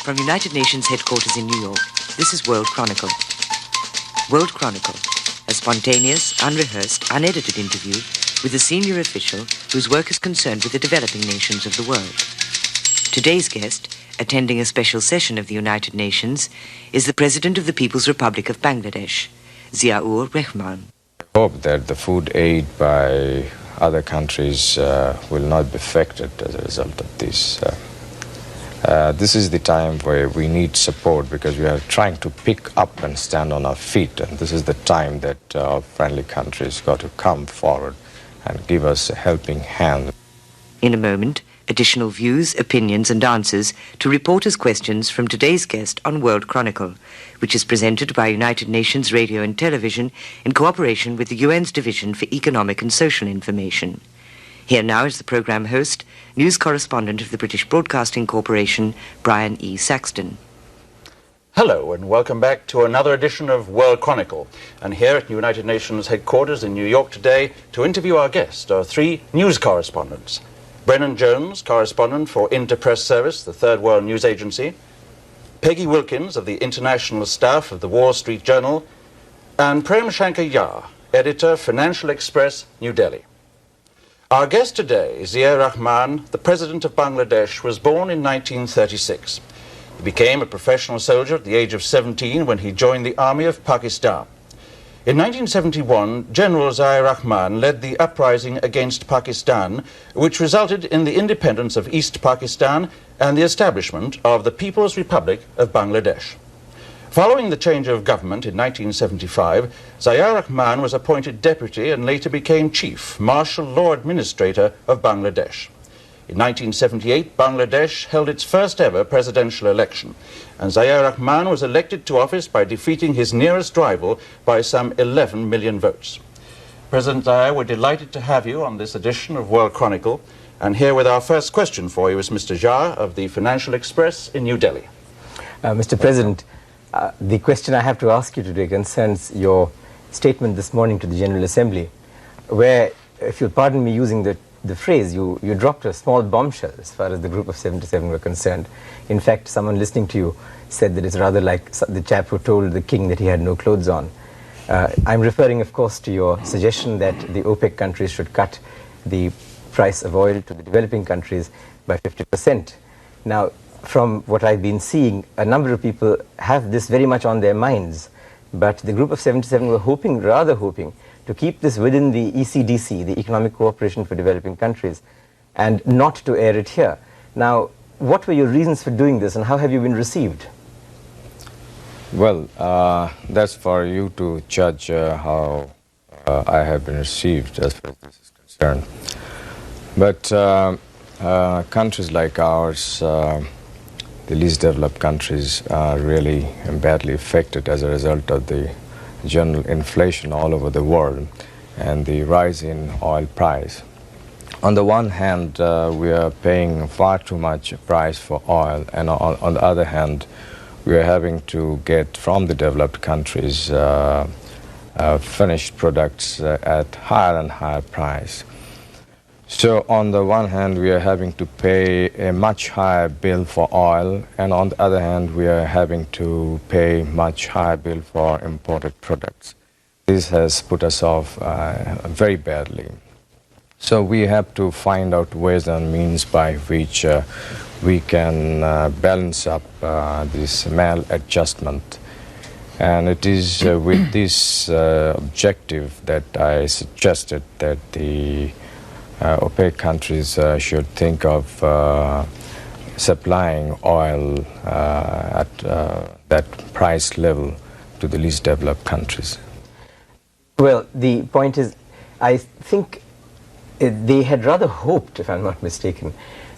From United Nations headquarters in New York, this is World Chronicle. World Chronicle, a spontaneous, unrehearsed, unedited interview with a senior official whose work is concerned with the developing nations of the world. Today's guest, attending a special session of the United Nations, is the President of the People's Republic of Bangladesh, Ziaur Rahman. I hope that the food aid by other countries will not be affected as a result of this. This is the time where we need support because we are trying to pick up and stand on our feet, and this is the time that our friendly countries got to come forward and give us a helping hand. In a moment, additional views, opinions and answers to reporters' questions from today's guest on World Chronicle, which is presented by United Nations Radio and Television in cooperation with the UN's Division for Economic and Social Information. Here now is the programme host, news correspondent of the British Broadcasting Corporation, Brian E. Saxton. Hello and welcome back to another edition of World Chronicle. And here at United Nations headquarters in New York today to interview our guest are three news correspondents. Brennan Jones, correspondent for Interpress Service, the Third World News Agency, Peggy Wilkins of the International Staff of the Wall Street Journal, and Prem Shankar Yar, editor, Financial Express, New Delhi. Our guest today, Ziaur Rahman, the President of Bangladesh, was born in 1936. He became a professional soldier at the age of 17 when he joined the army of Pakistan. In 1971, General Ziaur Rahman led the uprising against Pakistan, which resulted in the independence of East Pakistan and the establishment of the People's Republic of Bangladesh. Following the change of government in 1975, Ziaur Rahman was appointed deputy and later became chief martial law administrator of Bangladesh. In 1978, Bangladesh held its first ever presidential election, and Ziaur Rahman was elected to office by defeating his nearest rival by some 11 million votes. President Ziaur, we're delighted to have you on this edition of World Chronicle, and here with our first question for you is Mr. Jha of the Financial Express in New Delhi. Mr. President, the question I have to ask you today concerns your statement this morning to the General Assembly, where, if you'll pardon me using the phrase, you dropped a small bombshell as far as the Group of 77 were concerned. In fact, someone listening to you said that it's rather like the chap who told the king that he had no clothes on. I'm referring, of course, to your suggestion that the OPEC countries should cut the price of oil to the developing countries by 50%. Now, from what I've been seeing, a number of people have this very much on their minds, but the Group of 77 were rather hoping, to keep this within the ECDC, the Economic Cooperation for Developing Countries, and not to air it here. Now, what were your reasons for doing this, and how have you been received? Well, that's for you to judge how I have been received as far as this is concerned. But countries like ours, the least developed countries, are really badly affected as a result of the general inflation all over the world and the rise in oil price. On the one hand, we are paying far too much price for oil, and on the other hand, we are having to get from the developed countries finished products at higher and higher price. So on the one hand, we are having to pay a much higher bill for oil, and on the other hand, we are having to pay much higher bill for imported products. This has put us off very badly. So we have to find out ways and means by which we can balance up this maladjustment. And it is with this objective that I suggested that the OPEC countries should think of supplying oil at that price level to the least developed countries. Well, the point is, I think they had rather hoped, if I'm not mistaken,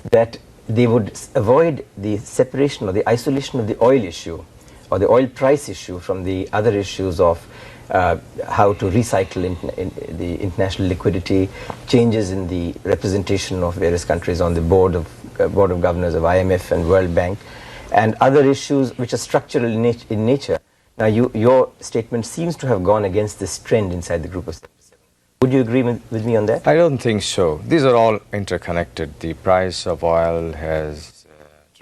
that they would avoid the separation or the isolation of the oil issue or the oil price issue from the other issues of how to recycle the international liquidity, changes in the representation of various countries on the board of governors of IMF and World Bank, and other issues which are structural in nature. Now, your statement seems to have gone against this trend inside the Group of 77. Would you agree with me on that? I don't think so. These are all interconnected. The price of oil has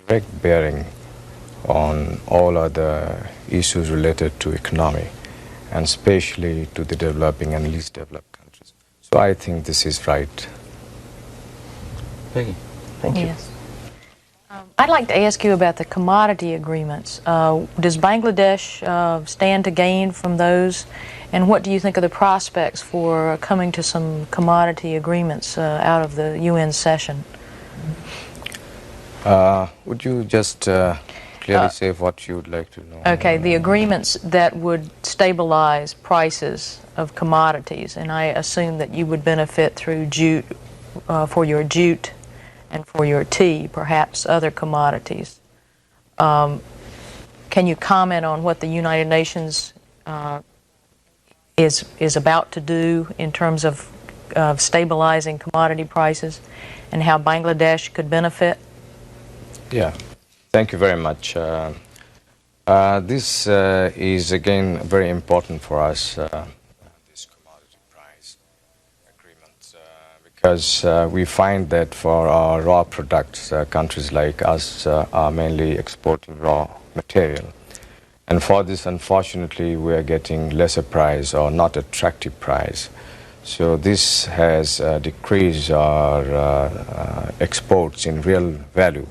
direct bearing on all other issues related to economy, and especially to the developing and least developed countries. So I think this is right. Peggy. Thank you. Yes. I'd like to ask you about the commodity agreements. Does Bangladesh stand to gain from those? And what do you think of the prospects for coming to some commodity agreements out of the UN session? Would you just clearly say what you would like to know? Okay, the agreements that would stabilize prices of commodities, and I assume that you would benefit through jute, for your jute and for your tea, perhaps other commodities. Can you comment on what the United Nations is about to do in terms of stabilizing commodity prices and how Bangladesh could benefit? Yeah, thank you very much. This is again very important for us, this commodity price agreement, because we find that for our raw products, countries like us are mainly exporting raw material. And for this, unfortunately, we are getting lesser price or not attractive price. So this has decreased our exports in real value.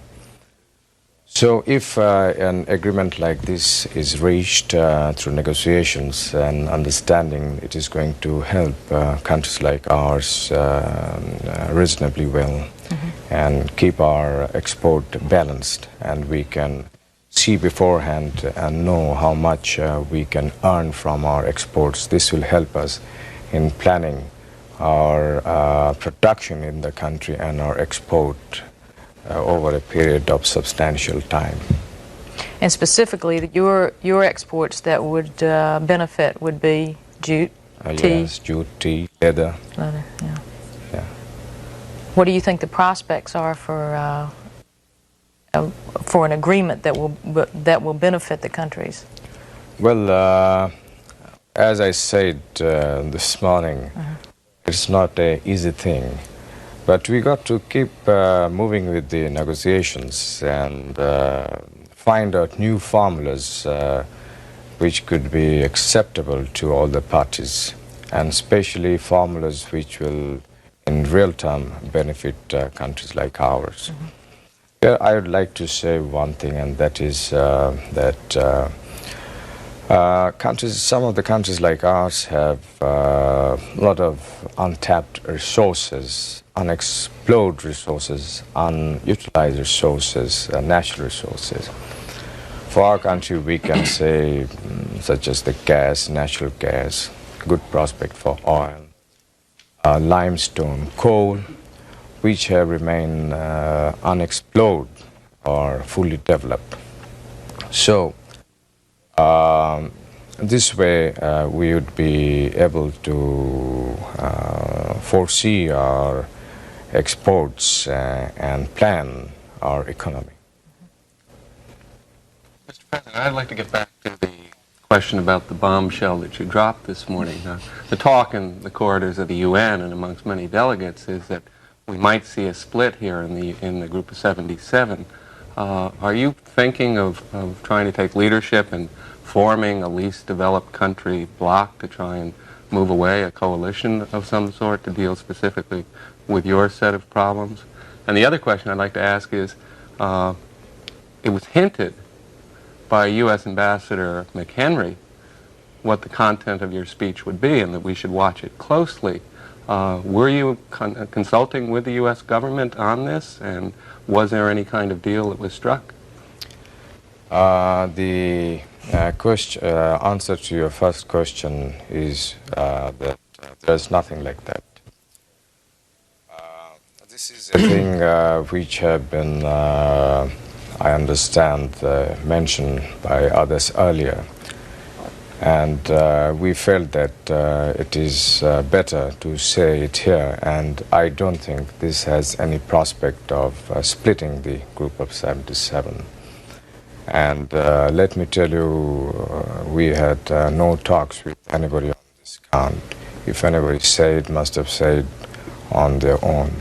So if an agreement like this is reached through negotiations and understanding, it is going to help countries like ours reasonably well and keep our export balanced, and we can see beforehand and know how much we can earn from our exports. This will help us in planning our production in the country and our export over a period of substantial time. And specifically, your exports that would benefit would be jute, tea? Yes, jute, tea, leather. Leather, yeah. Yeah. What do you think the prospects are for an agreement that will benefit the countries? Well, as I said this morning, it's not an easy thing. But we got to keep moving with the negotiations and find out new formulas which could be acceptable to all the parties, and especially formulas which will, in real time, benefit countries like ours. Here, I would like to say one thing, and that is that some of the countries like ours have a lot of untapped resources, unexplored resources, unutilized resources, natural resources. For our country, we can say, such as the gas, natural gas, good prospect for oil, limestone, coal, which have remained unexplored or fully developed. So, this way we would be able to foresee our exports and plan our economy. Mr. President, I'd like to get back to the question about the bombshell that you dropped this morning. The talk in the corridors of the UN and amongst many delegates is that we might see a split here in the group of 77. Are you thinking of trying to take leadership and forming a least developed country bloc to try and move away, a coalition of some sort to deal specifically with your set of problems? And the other question I'd like to ask is, it was hinted by U.S. Ambassador McHenry what the content of your speech would be and that we should watch it closely. Were you consulting with the U.S. government on this, and was there any kind of deal that was struck? The answer to your first question is that there's nothing like that. This is a thing which have been, I understand, mentioned by others earlier. And we felt that it is better to say it here, and I don't think this has any prospect of splitting the group of 77. And let me tell you, we had no talks with anybody on this count. If anybody said, must have said on their own.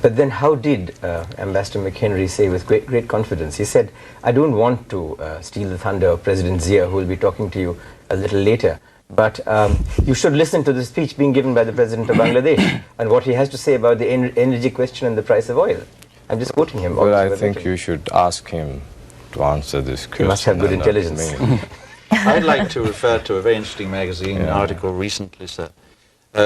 But then how did Ambassador McHenry say with great confidence? He said, I don't want to steal the thunder of President Zia, who will be talking to you a little later, but you should listen to the speech being given by the President of Bangladesh and what he has to say about the energy question and the price of oil. I'm just quoting him. Well, I think you should ask him to answer this question. He must have good intelligence. I'd like to refer to a very interesting magazine article recently, sir,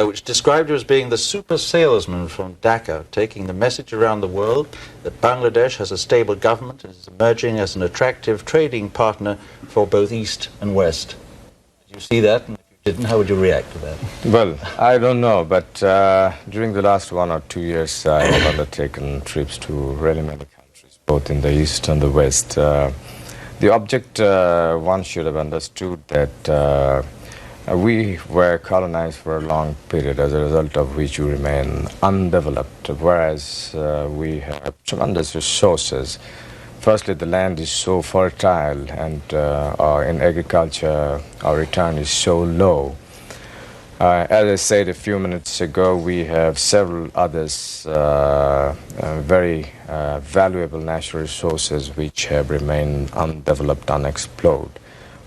which described you as being the super salesman from Dhaka, taking the message around the world that Bangladesh has a stable government and is emerging as an attractive trading partner for both East and West. Did you see that? And if you didn't, how would you react to that? Well, I don't know, but during the last 1 or 2 years, I have undertaken trips to really many countries, both in the East and the West. The object, one should have understood that we were colonized for a long period, as a result of which we remain undeveloped, whereas we have tremendous resources. Firstly, the land is so fertile, and in agriculture, our return is so low. As I said a few minutes ago, we have several others, very valuable natural resources which have remained undeveloped, unexplored.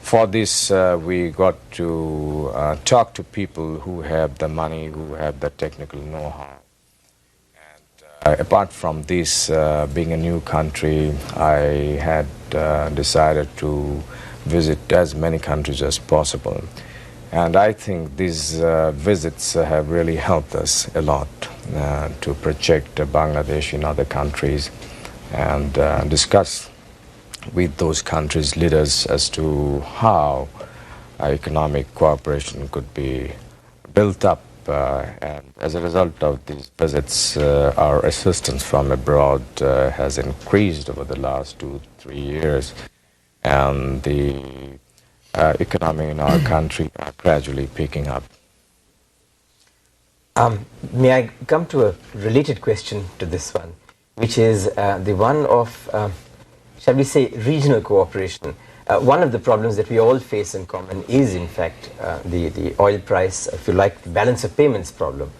For this, we got to talk to people who have the money, who have the technical know-how. And apart from this, being a new country, I had decided to visit as many countries as possible. And I think these visits have really helped us a lot to project Bangladesh in other countries and discuss with those countries' leaders as to how economic cooperation could be built up. And as a result of these visits, our assistance from abroad has increased over the last 2-3 years, and the economy in our country are gradually picking up. May I come to a related question to this one, which is the one of shall we say, regional cooperation. One of the problems that we all face in common is, in fact, the oil price, if you like, the balance of payments problem.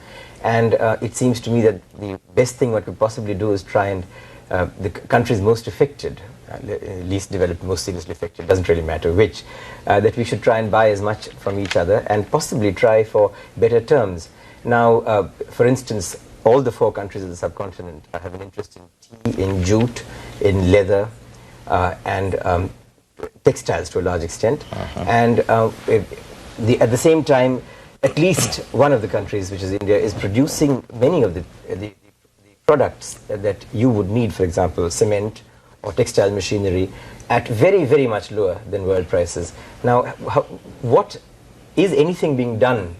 And it seems to me that the best thing what we possibly do is try and the countries most affected, least developed, most seriously affected, doesn't really matter which, that we should try and buy as much from each other and possibly try for better terms. Now, for instance, all the 4 countries of the subcontinent have an interest in tea, in jute, in leather, and textiles to a large extent. And at the same time, at least one of the countries, which is India, is producing many of the products that you would need, for example, cement or textile machinery, at very, very much lower than world prices. Now, what is anything being done?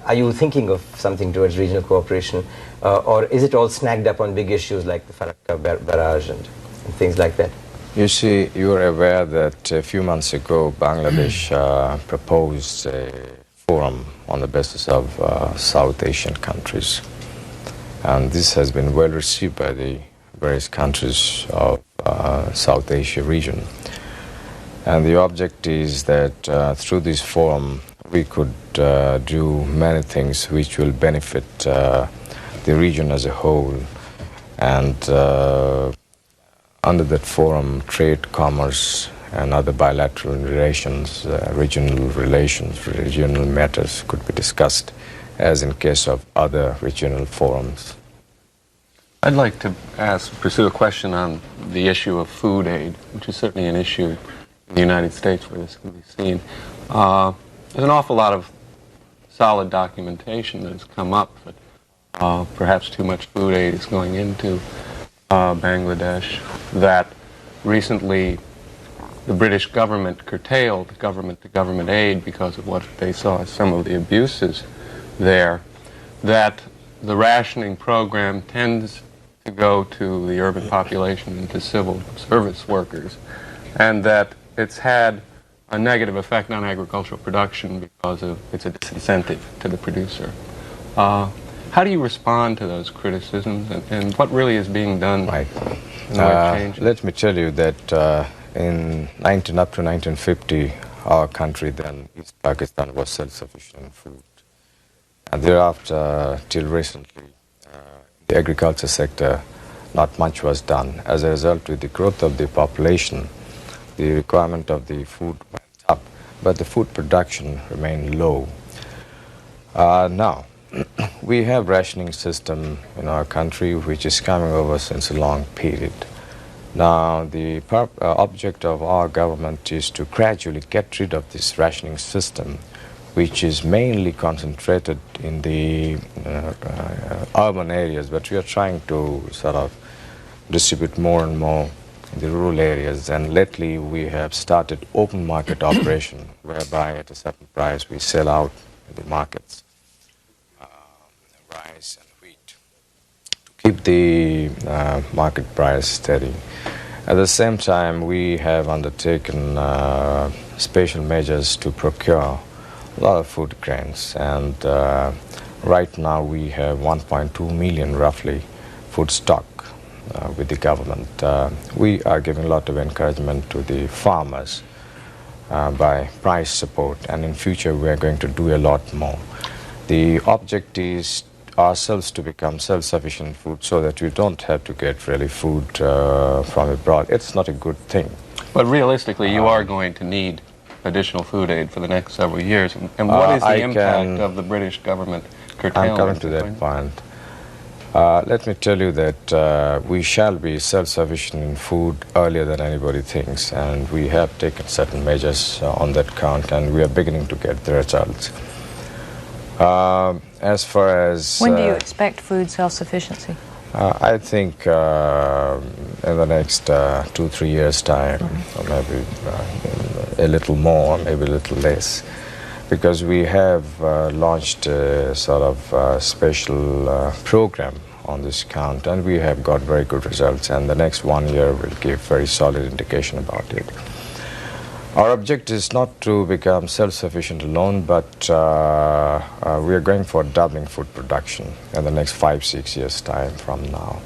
Are you thinking of something towards regional cooperation, or is it all snagged up on big issues like the Farakka barrage and things like that? You see, you are aware that a few months ago, Bangladesh proposed a forum on the basis of South Asian countries. And this has been well received by the various countries of South Asia region. And the object is that through this forum, we could do many things which will benefit the region as a whole. And under that forum, trade, commerce, and other bilateral relations, regional matters could be discussed, as in case of other regional forums. I'd like to pursue a question on the issue of food aid, which is certainly an issue in the United States where this can be seen. There's an awful lot of solid documentation that has come up that perhaps too much food aid is going into Bangladesh, that recently the British government curtailed government-to-government aid because of what they saw as some of the abuses there, that the rationing program tends to go to the urban population and to civil service workers, and that it's had a negative effect on agricultural production because of it's a disincentive to the producer. How do you respond to those criticisms, and what really is being done? Right. Let me tell you that up to 1950, our country then, East Pakistan, was self-sufficient in food. And thereafter, till recently, in the agriculture sector, not much was done. As a result, with the growth of the population, the requirement of the food went up, but the food production remained low. Now, we have rationing system in our country which is coming over since a long period. Now, the object of our government is to gradually get rid of this rationing system, which is mainly concentrated in the urban areas, but we are trying to sort of distribute more and more in the rural areas. And lately we have started open market operation, whereby at a certain price we sell out in the markets rice and wheat to keep the market price steady. At the same time, we have undertaken special measures to procure a lot of food grains, and right now we have 1.2 million roughly food stock with the government. We are giving a lot of encouragement to the farmers by price support, and in future we are going to do a lot more. The object is ourselves to become self-sufficient food so that we don't have to get really food from abroad. It's not a good thing. But realistically, you are going to need additional food aid for the next several years. And what is the impact of the British government curtailment? I'm coming to that point. Let me tell you that we shall be self-sufficient in food earlier than anybody thinks, and we have taken certain measures on that count, and we are beginning to get the results. As far as... When do you expect food self-sufficiency? I think in the next 2-3 years' time, or maybe a little more, maybe a little less, because we have launched a sort of special program on this count, and we have got very good results, and the next 1 year will give very solid indication about it. Our objective is not to become self-sufficient alone, but we are going for doubling food production in the next 5-6 years' time from now.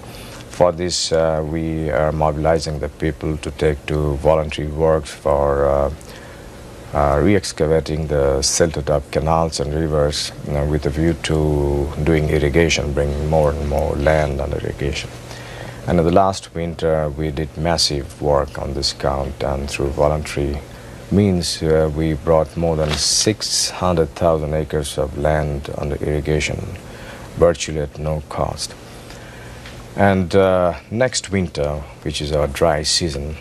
For this, we are mobilizing the people to take to voluntary works for re-excavating the silted up canals and rivers with a view to doing irrigation, bringing more and more land under irrigation. And in the last winter, we did massive work on this count, and through voluntary means we brought more than 600,000 acres of land under irrigation, virtually at no cost. And next winter, which is our dry season,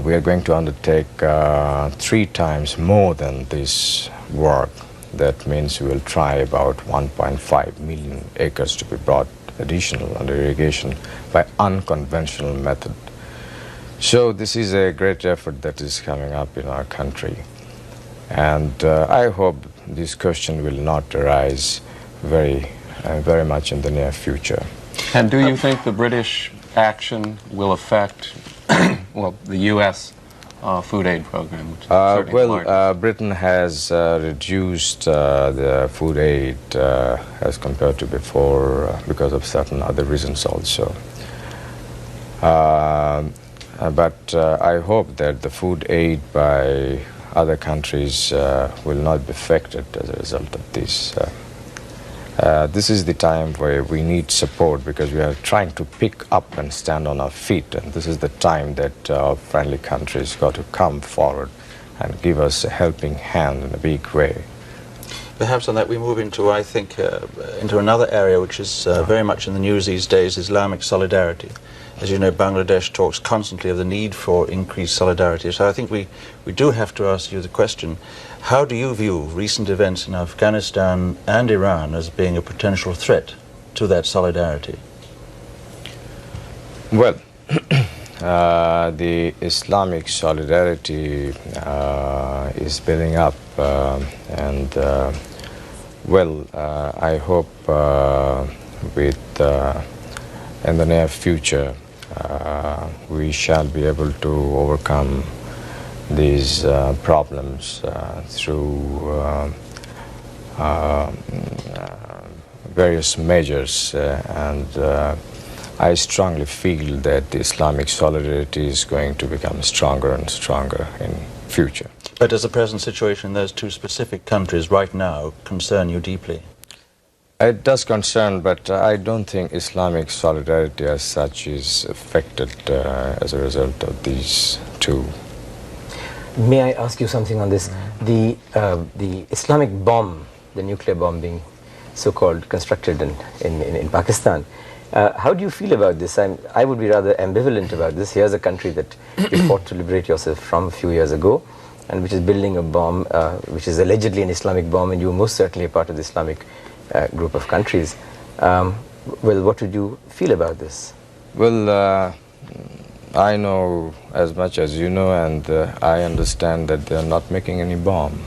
we are going to undertake 3 times more than this work. That means we will try about 1.5 million acres to be brought additional under irrigation by unconventional method. So this is a great effort that is coming up in our country, and I hope this question will not arise very much in the near future. And do you think the British action will affect well, the U.S. food aid program? Which Britain has reduced the food aid as compared to before because of certain other reasons also. But I hope that the food aid by other countries will not be affected as a result of this. This is the time where we need support, because we are trying to pick up and stand on our feet, and this is the time that our friendly countries got to come forward and give us a helping hand in a big way. Perhaps on that we move into, I think, into another area which is very much in the news these days, Islamic solidarity. As you know, Bangladesh talks constantly of the need for increased solidarity. So I think we do have to ask you the question, how do you view recent events in Afghanistan and Iran as being a potential threat to that solidarity? Well, the Islamic solidarity is building up, and I hope in the near future we shall be able to overcome these problems through various measures, and I strongly feel that the Islamic solidarity is going to become stronger and stronger in future. But does the present situation in those 2 specific countries right now concern you deeply? It does concern, but I don't think Islamic solidarity as such is affected as a result of these two. May I ask you something on this? The Islamic bomb, the nuclear bomb being so-called constructed in Pakistan, how do you feel about this? I would be rather ambivalent about this. Here's a country that you fought to liberate yourself from a few years ago, and which is building a bomb, which is allegedly an Islamic bomb, and you are most certainly a part of the Islamic group of countries. Well, what would you feel about this? Well, I know as much as you know, and I understand that they're not making any bomb.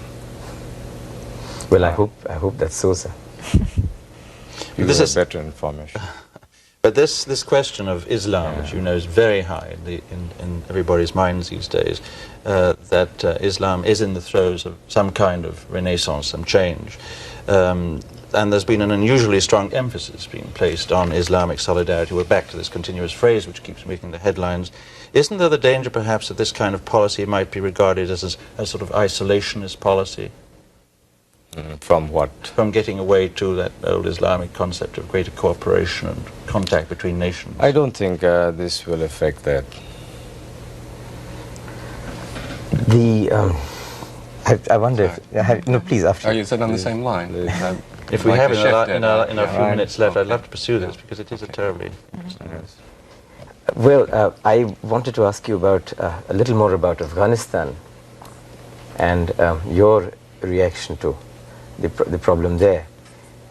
Well, I hope that's so, sir. You have better information. But this question of Islam, which you know is very high in everybody's minds these days, that Islam is in the throes of some kind of renaissance, some change. And there's been an unusually strong emphasis being placed on Islamic solidarity. We're back to this continuous phrase which keeps making the headlines. Isn't there the danger perhaps that this kind of policy might be regarded as a sort of isolationist policy? From what? From getting away to that old Islamic concept of greater cooperation and contact between nations. I don't think this will affect that. I wonder if... no, please, after. Are you said on the same line? If we have in our few minutes left, I'd love to pursue this, because it is a terribly... Yes. Well, I wanted to ask you about a little more about Afghanistan and your reaction to the problem there,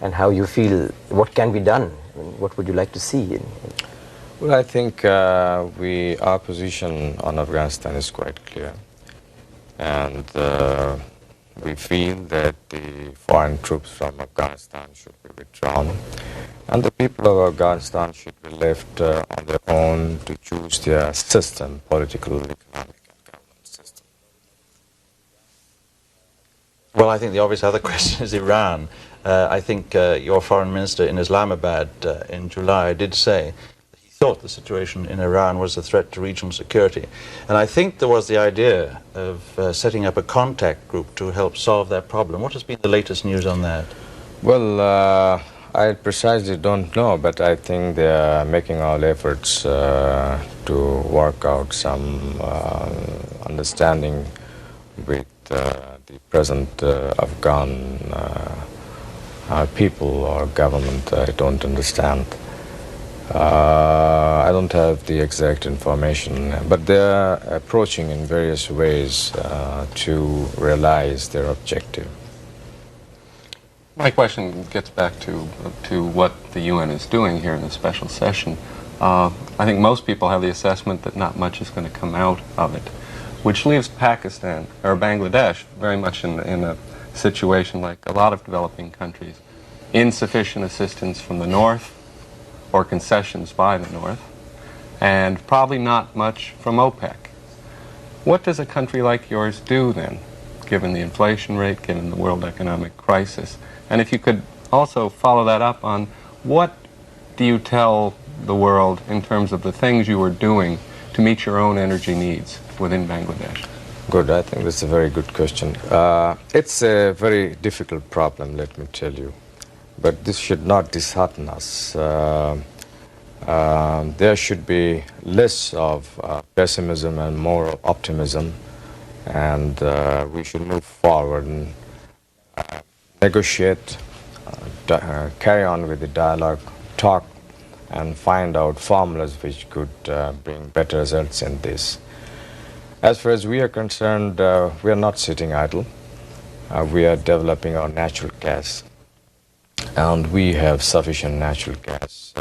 and how you feel, what can be done, what would you like to see? Well, I think our position on Afghanistan is quite clear, and we feel that the foreign troops from Afghanistan should be withdrawn, and the people of Afghanistan should be left on their own to choose their system, political, economic, and government system. Well, I think the obvious other question is Iran. I think your foreign minister in Islamabad in July did say that he thought the situation in Iran was a threat to regional security. And I think there was the idea of setting up a contact group to help solve that problem. What has been the latest news on that? Well, I precisely don't know, but I think they are making all efforts to work out some understanding with the present Afghan people or government. I don't understand. I don't have the exact information, but they are approaching in various ways to realize their objective. My question gets back to what the UN is doing here in the special session. I think most people have the assessment that not much is going to come out of it, which leaves Pakistan, or Bangladesh, very much in a situation like a lot of developing countries. Insufficient assistance from the North, or concessions by the North, and probably not much from OPEC. What does a country like yours do then, given the inflation rate, given the world economic crisis? And if you could also follow that up on what do you tell the world in terms of the things you are doing to meet your own energy needs within Bangladesh? Good, I think that's a very good question. It's a very difficult problem, let me tell you. But this should not dishearten us. There should be less of pessimism and more optimism, and we should move forward and negotiate, carry on with the dialogue, talk, and find out formulas which could bring better results in this. As far as we are concerned, we are not sitting idle. We are developing our natural gas, and we have sufficient natural gas.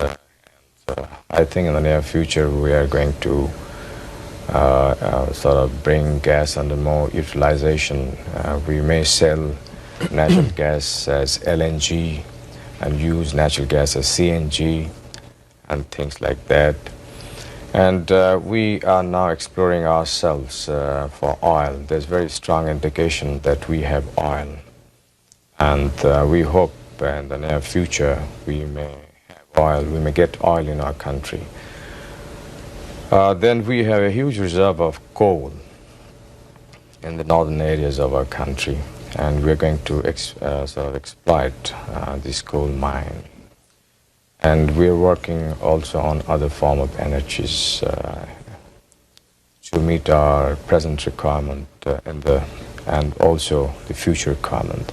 I think in the near future we are going to sort of bring gas under more utilization. We may sell natural gas as LNG and use natural gas as CNG and things like that. And we are now exploring ourselves for oil. There's very strong indication that we have oil, and we hope in the near future we may have oil, we may get oil in our country. Then we have a huge reserve of coal in the northern areas of our country, and we're going to sort of exploit this coal mine. And we're working also on other form of energies to meet our present requirement and also the future requirement.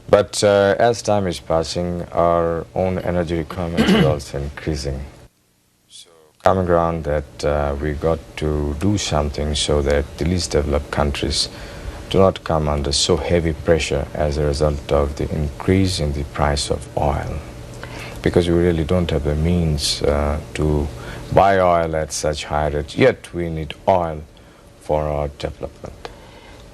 But as time is passing, our own energy requirement is also increasing. So coming around that we got to do something so that the least developed countries do not come under so heavy pressure as a result of the increase in the price of oil. Because we really don't have the means to buy oil at such high rates, yet we need oil for our development.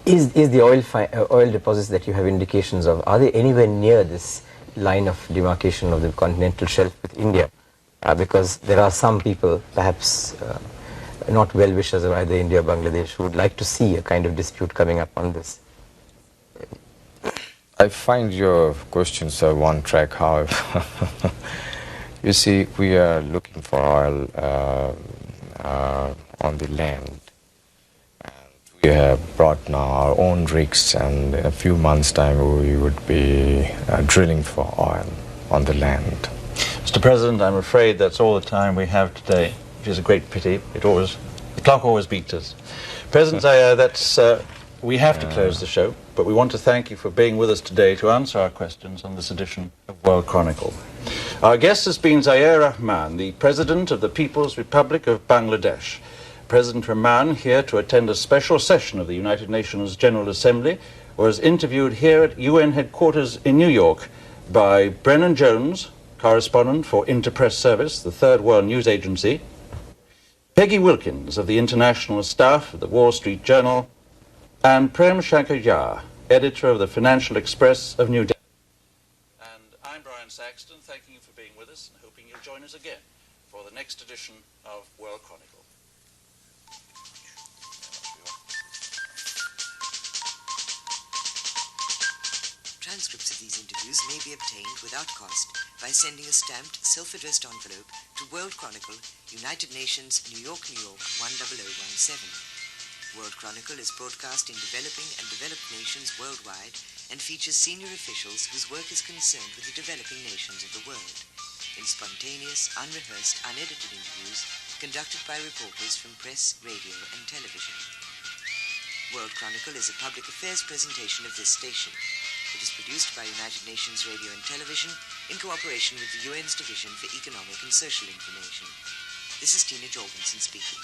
Is the oil deposits that you have indications of, are they anywhere near this line of demarcation of the continental shelf with India? Because there are some people, perhaps not well-wishers of either India or Bangladesh, who would like to see a kind of dispute coming up on this. I find your questions are one track, however. You see, we are looking for oil on the land. And we have brought now our own rigs, and in a few months' time we would be drilling for oil on the land. Mr. President, I'm afraid that's all the time we have today, which is a great pity. The clock always beats us. President Ziaur, we have to close the show, but we want to thank you for being with us today to answer our questions on this edition of World Chronicle. Our guest has been Ziaur Rahman, the President of the People's Republic of Bangladesh. President Rahman, here to attend a special session of the United Nations General Assembly, was interviewed here at UN headquarters in New York by Brennan Jones, correspondent for Interpress Service, the Third World News Agency, Peggy Wilkins of the International Staff of the Wall Street Journal, and Prem Shankar, editor of the Financial Express of New Delhi. And I'm Brian Saxton, thanking you for being with us and hoping you'll join us again for the next edition of World Chronicle. Transcripts of these interviews may be obtained without cost by sending a stamped, self-addressed envelope to World Chronicle, United Nations, New York, 10017. World Chronicle is broadcast in developing and developed nations worldwide and features senior officials whose work is concerned with the developing nations of the world, in spontaneous, unrehearsed, unedited interviews conducted by reporters from press, radio, and television. World Chronicle is a public affairs presentation of this station. It is produced by United Nations Radio and Television in cooperation with the UN's Division for Economic and Social Information. This is Tina Jorgensen speaking.